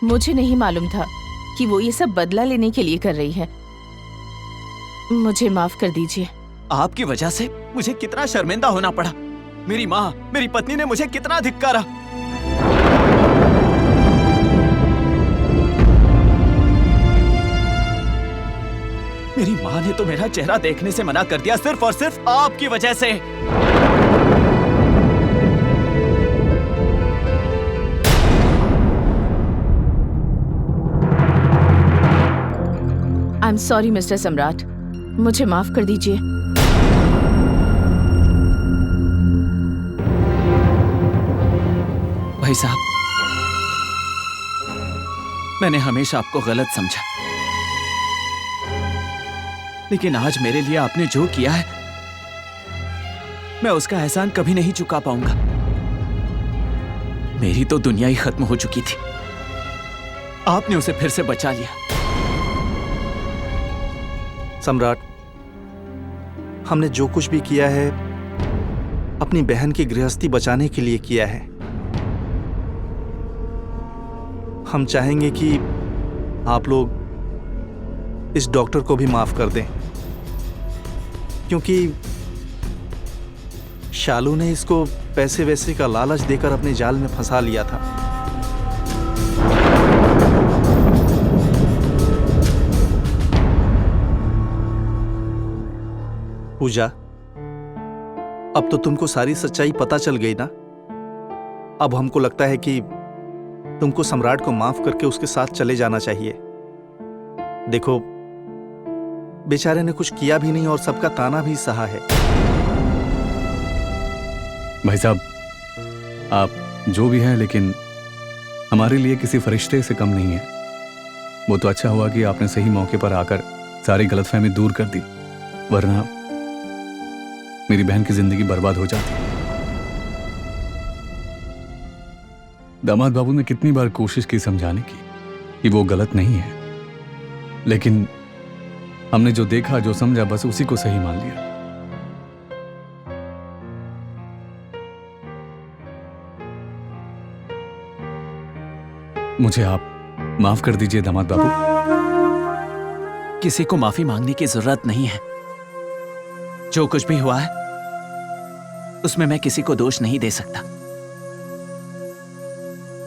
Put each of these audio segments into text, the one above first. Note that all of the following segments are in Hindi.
मुझे नहीं मालूम था कि वो ये सब बदला लेने के लिए कर रही है। मुझे माफ कर दीजिए। आपकी वजह से मुझे कितना शर्मिंदा होना पड़ा। मेरी माँ, मेरी पत्नी ने मुझे कितना धिक्कारा। मेरी माँ ने तो मेरा चेहरा देखने से मना कर दिया, सिर्फ और सिर्फ आपकी वजह से। आई एम सॉरी मिस्टर सम्राट, मुझे माफ कर दीजिए। भाई साहब, मैंने हमेशा आपको गलत समझा, लेकिन आज मेरे लिए आपने जो किया है, मैं उसका एहसान कभी नहीं चुका पाऊंगा। मेरी तो दुनिया ही खत्म हो चुकी थी, आपने उसे फिर से बचा लिया। सम्राट, हमने जो कुछ भी किया है अपनी बहन की गृहस्थी बचाने के लिए किया है। हम चाहेंगे कि आप लोग इस डॉक्टर को भी माफ कर दें, क्योंकि शालू ने इसको पैसे वैसे का लालच देकर अपने जाल में फंसा लिया था। पूजा, अब तो तुमको सारी सच्चाई पता चल गई ना। अब हमको लगता है कि तुमको सम्राट को माफ करके उसके साथ चले जाना चाहिए। देखो, बेचारे ने कुछ किया भी नहीं और सबका ताना भी सहा है। भाई साहब, आप जो भी हैं, लेकिन हमारे लिए किसी फरिश्ते से कम नहीं है। वो तो अच्छा हुआ कि आपने सही मौके पर आकर सारी गलतफहमी दूर कर दी, वरना मेरी बहन की जिंदगी बर्बाद हो जाती। दामाद बाबू ने कितनी बार कोशिश की समझाने की कि वो गलत नहीं है, लेकिन हमने जो देखा, जो समझा, बस उसी को सही मान लिया। मुझे आप माफ कर दीजिए दामाद बाबू। किसी को माफी मांगने की जरूरत नहीं है। जो कुछ भी हुआ है उसमें मैं किसी को दोष नहीं दे सकता।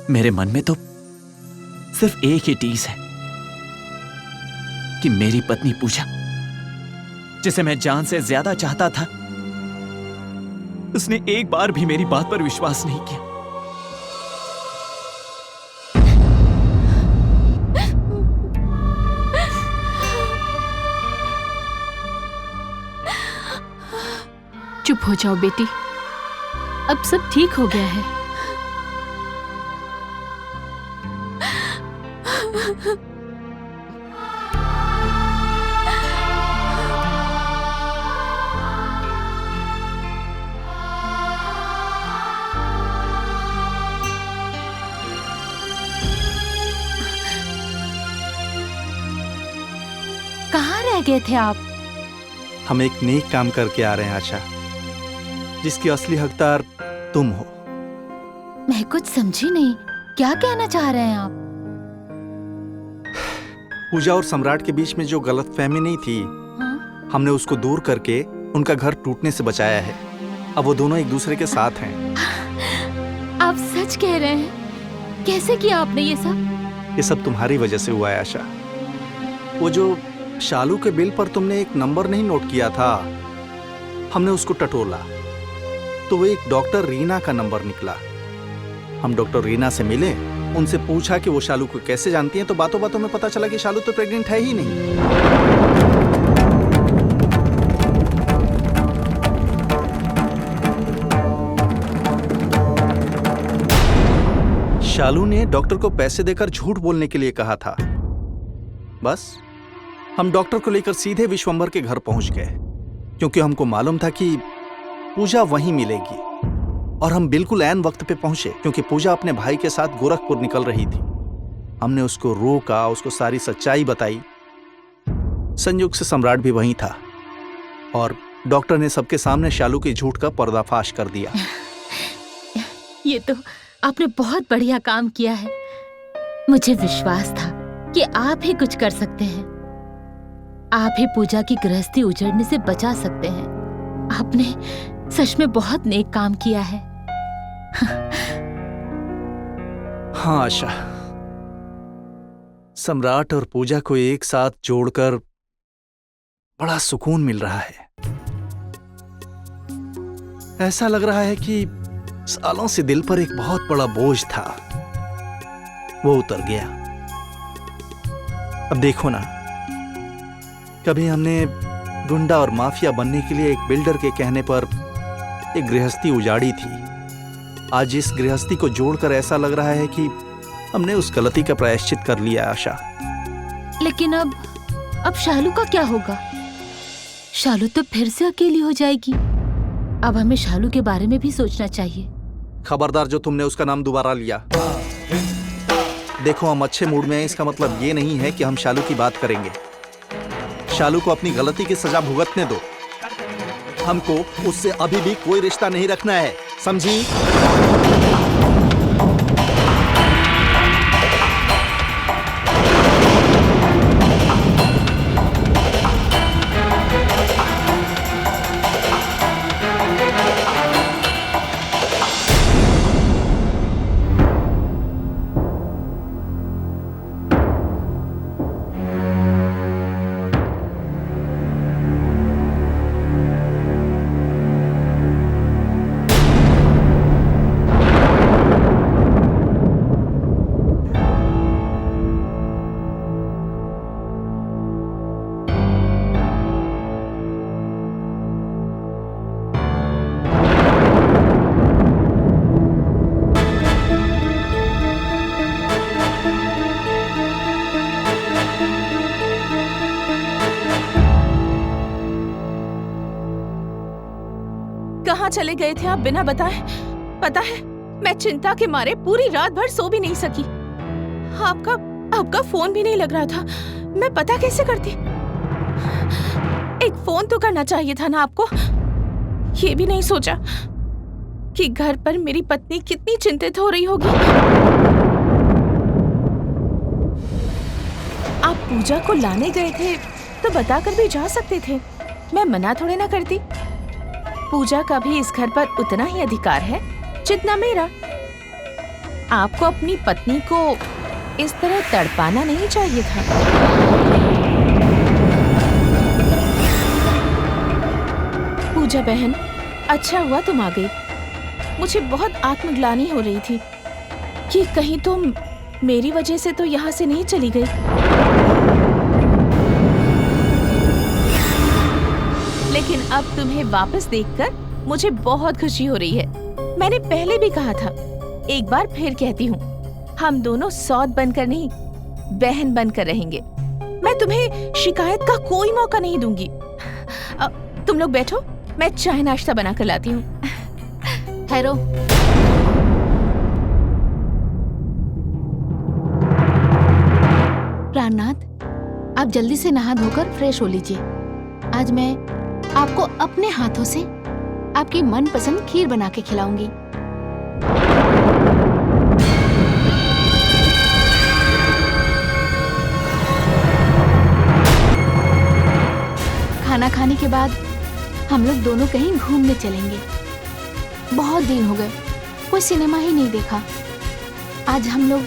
मेरे मन में तो सिर्फ एक ही टीस है कि मेरी पत्नी पूजा, जिसे मैं जान से ज्यादा चाहता था, उसने एक बार भी मेरी बात पर विश्वास नहीं किया। चुप हो जाओ बेटी, अब सब ठीक हो गया है। कहाँ रह गए थे आप? हम एक नेक काम करके आ रहे हैं आशा, जिसकी असली हकदार तुम हो। मैं कुछ समझी नहीं, क्या कहना चाह रहे हैं आप? पूजा और सम्राट के बीच में जो गलतफहमी नहीं थी, हाँ? हमने उसको दूर करके उनका घर टूटने से बचाया है। अब वो दोनों एक दूसरे के साथ हैं। आप सच कह रहे हैं? कैसे किया आपने ये सब? ये सब तुम्हारी वजह से हुआ है आशा। वो जो शालू के बिल पर तुमने एक नंबर नहीं नोट किया था, हमने उसको टटोला तो वो एक डॉक्टर रीना का नंबर निकला। हम डॉक्टर रीना से मिले, उनसे पूछा कि वो शालू को कैसे जानती हैं, तो बातों बातों में पता चला कि शालू तो प्रेग्नेंट है ही नहीं। शालू ने डॉक्टर को पैसे देकर झूठ बोलने के लिए कहा था। बस हम डॉक्टर को लेकर सीधे विश्वंभर के घर पहुंच गए, क्योंकि हमको मालूम था कि पूजा वहीं मिलेगी। और हम बिल्कुल ऐन वक्त पे पहुंचे, क्योंकि पूजा अपने भाई के साथ गोरखपुर निकल रही थी। हमने उसको रोका, उसको सारी सच्चाई बताई। संयोग से सम्राट भी वहीं था और डॉक्टर ने सबके सामने शालू के झूठ का पर्दाफाश कर दिया। ये तो आपने बहुत बढ़िया काम किया है। मुझे विश्वास था कि आप ही कुछ कर सकते हैं। आप ही पूजा की गृहस्थी उजड़ने से बचा सकते हैं। आपने सच में बहुत नेक काम किया है। हाँ आशा, सम्राट और पूजा को एक साथ जोड़कर बड़ा सुकून मिल रहा है। ऐसा लग रहा है कि सालों से दिल पर एक बहुत बड़ा बोझ था, वो उतर गया। अब देखो ना, कभी हमने गुंडा और माफिया बनने के लिए एक बिल्डर के कहने पर एक गृहस्थी उजाड़ी थी। आज इस गृहस्थी को जोड़कर ऐसा लग रहा है कि हमने उस गलती का प्रायश्चित कर लिया। आशा, लेकिन अब शालू का क्या होगा? शालू तो फिर से अकेली हो जाएगी। अब हमें शालू के बारे में भी सोचना चाहिए। खबरदार जो तुमने उसका नाम दोबारा लिया। देखो, हम अच्छे मूड में हैं, इसका मतलब ये नहीं है कि हम शालू की बात करेंगे। शालू को अपनी गलती की सजा भुगतने दो। हमको उससे अभी भी कोई रिश्ता नहीं रखना है, समझी? कहाँ चले गए थे आप बिना बताए? पता है, मैं चिंता के मारे पूरी रात भर सो भी नहीं सकी। आपका फोन भी नहीं लग रहा था। मैं पता कैसे करती? एक फोन तो करना चाहिए था ना आपको। ये भी नहीं सोचा कि घर पर मेरी पत्नी कितनी चिंतित हो रही होगी। आप पूजा को लाने गए थे तो बताकर भी जा सकते थे। मैं मना थोड़े ना करती। पूजा का भी इस घर पर उतना ही अधिकार है जितना मेरा। आपको अपनी पत्नी को इस तरह तड़पाना नहीं चाहिए था। पूजा बहन, अच्छा हुआ तुम आ गई। मुझे बहुत आत्मग्लानि हो रही थी कि कहीं तुम मेरी वजह से तो यहाँ से नहीं चली गई। लेकिन अब तुम्हें वापस देखकर मुझे बहुत खुशी हो रही है। मैंने पहले भी कहा था, एक बार फिर कहती हूँ, हम दोनों सौत बनकर नहीं, बहन बनकर रहेंगे। मैं तुम्हें शिकायत का कोई मौका नहीं दूंगी। तुम लोग बैठो, मैं चाय नाश्ता बना कर लाती हूँ। ठहरो। प्राणनाथ, आप जल्दी से नहा धोकर फ्रेश हो लीजिए। आज मैं आपको अपने हाथों से आपकी मनपसंद खीर बना के खिलाऊंगी। खाना खाने के बाद हम लोग दोनों कहीं घूमने चलेंगे। बहुत दिन हो गए, कोई सिनेमा ही नहीं देखा। आज हम लोग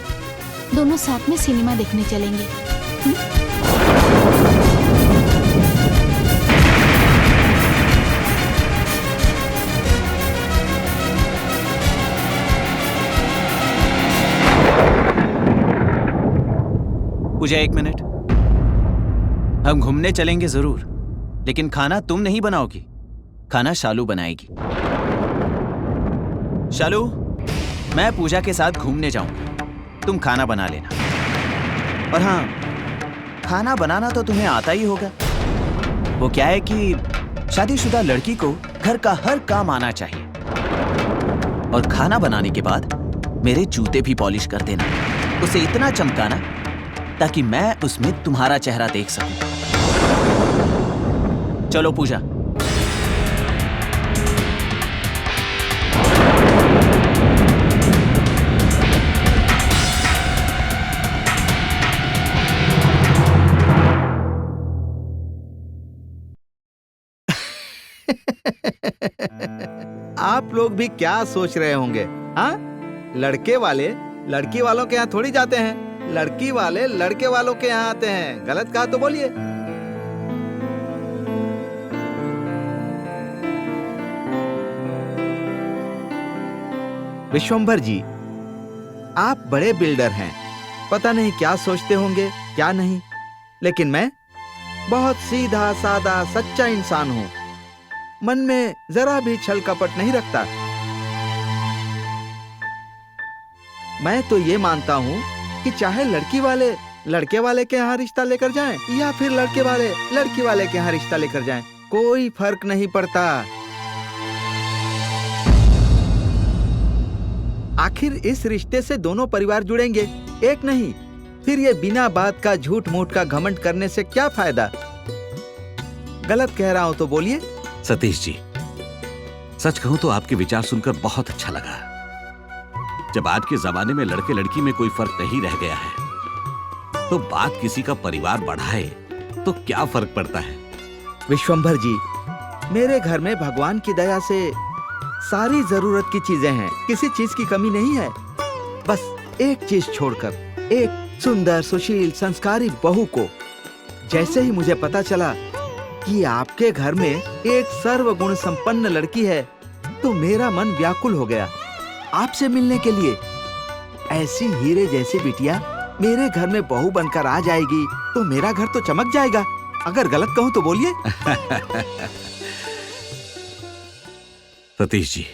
दोनों साथ में सिनेमा देखने चलेंगे। पूजा, 1 मिनट। हम घूमने चलेंगे जरूर, लेकिन खाना तुम नहीं बनाओगी, खाना शालू बनाएगी। शालू, मैं पूजा के साथ घूमने जाऊंगा, तुम खाना बना लेना। और हाँ, खाना बनाना तो तुम्हें आता ही होगा। वो क्या है कि शादीशुदा लड़की को घर का हर काम आना चाहिए। और खाना बनाने के बाद मेरे जूते भी पॉलिश कर देना, उसे इतना चमकाना ताकि मैं उसमें तुम्हारा चेहरा देख सकूं। चलो पूजा। आप लोग भी क्या सोच रहे होंगे? हाँ, लड़के वाले लड़की वालों के यहाँ थोड़ी जाते हैं, लड़की वाले लड़के वालों के यहाँ आते हैं। गलत कहा तो बोलिए। विश्वंभर जी, आप बड़े बिल्डर हैं, पता नहीं क्या सोचते होंगे क्या नहीं, लेकिन मैं बहुत सीधा सादा सच्चा इंसान हूं। मन में जरा भी छल कपट नहीं रखता। मैं तो ये मानता हूं कि चाहे लड़की वाले लड़के वाले के यहाँ रिश्ता लेकर जाएं या फिर लड़के वाले लड़की वाले के यहाँ रिश्ता लेकर जाएं, कोई फर्क नहीं पड़ता। आखिर इस रिश्ते से दोनों परिवार जुड़ेंगे, एक नहीं। फिर ये बिना बात का झूठ मूठ का घमंड करने से क्या फायदा? गलत कह रहा हूं तो बोलिए। सतीश जी, सच कहूं तो आपके विचार सुनकर बहुत अच्छा लगा। जब आज के जमाने में लड़के लड़की में कोई फर्क नहीं रह गया है, तो बात किसी का परिवार बढ़ाए तो क्या फर्क पड़ता है? विश्वंभर जी, मेरे घर में भगवान की दया से सारी जरूरत की चीजें हैं, किसी चीज की कमी नहीं है। बस एक चीज छोड़कर, एक सुंदर सुशील संस्कारी बहू को। जैसे ही मुझे पता चला कि आपके घर में एक सर्वगुण संपन्न लड़की है, तो मेरा मन व्याकुल हो गया आपसे मिलने के लिए। ऐसी हीरे जैसी बिटिया मेरे घर में बहू बनकर आ जाएगी तो मेरा घर तो चमक जाएगा। अगर गलत कहूं तो बोलिए। सतीश जी,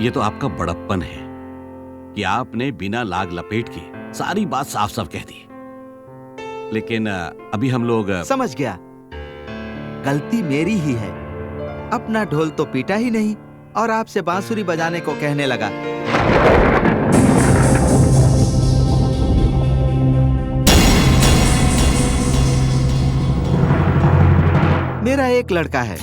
ये तो आपका बड़प्पन है कि आपने बिना लाग लपेट के सारी बात साफ साफ कह दी। लेकिन अभी हम लोग समझ गया, गलती मेरी ही है। अपना ढोल तो पीटा ही नहीं और आपसे बांसुरी बजाने को कहने लगा। मेरा एक लड़का है,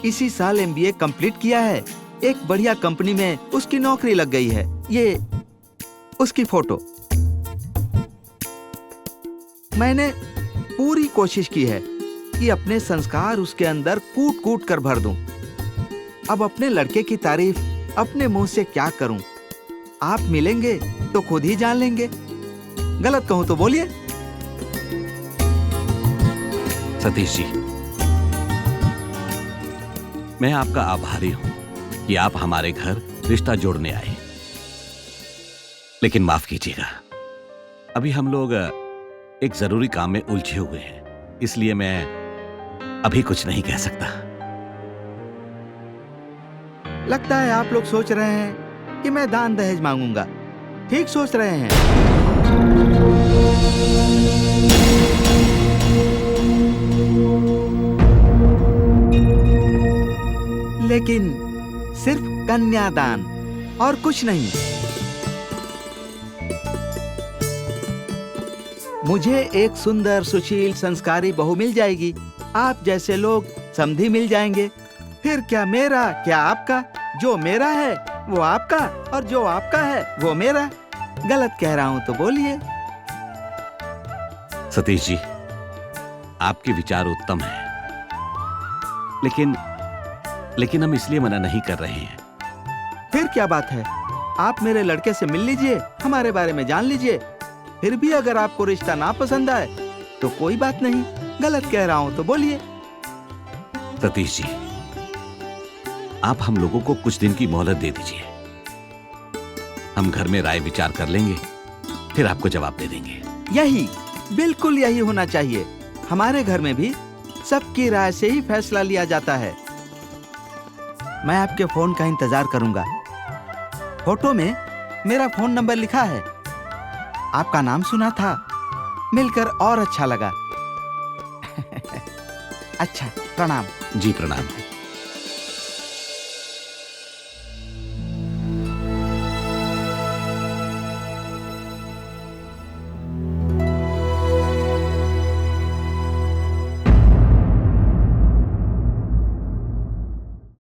इसी साल MBA कंप्लीट किया है, एक बढ़िया कंपनी में उसकी नौकरी लग गई है। ये उसकी फोटो। मैंने पूरी कोशिश की है कि अपने संस्कार उसके अंदर कूट कूट कर भर दूं। अब अपने लड़के की तारीफ अपने मुंह से क्या करूं? आप मिलेंगे तो खुद ही जान लेंगे। गलत कहूं तो बोलिए। सतीश जी, मैं आपका आभारी हूं कि आप हमारे घर रिश्ता जोड़ने आए। लेकिन माफ कीजिएगा, अभी हम लोग एक जरूरी काम में उलझे हुए हैं, इसलिए मैं अभी कुछ नहीं कह सकता। लगता है आप लोग सोच रहे हैं कि मैं दान दहेज मांगूंगा। ठीक सोच रहे हैं। लेकिन सिर्फ कन्यादान और कुछ नहीं। मुझे एक सुंदर सुशील संस्कारी बहू मिल जाएगी, आप जैसे लोग समधी मिल जाएंगे। फिर क्या मेरा क्या आपका, जो मेरा है वो आपका और जो आपका है वो मेरा। गलत कह रहा हूं तो बोलिए। सतीश जी, आपके विचार उत्तम हैं, लेकिन हम इसलिए मना नहीं कर रहे हैं। फिर क्या बात है, आप मेरे लड़के से मिल लीजिए, हमारे बारे में जान लीजिए। फिर भी अगर आपको रिश्ता ना पसंद आए तो कोई बात नहीं। गलत कह रहा हूं तो बोलिए। सतीश जी, आप हम लोगों को कुछ दिन की मोहलत दे दीजिए। हम घर में राय विचार कर लेंगे, फिर आपको जवाब दे देंगे। यही, बिल्कुल यही होना चाहिए। हमारे घर में भी सबकी राय से ही फैसला लिया जाता है। मैं आपके फोन का इंतजार करूंगा। फोटो में मेरा फोन नंबर लिखा है। आपका नाम सुना था, मिलकर और अच्छा लगा। अच्छा, प्रणाम। जी प्रणाम।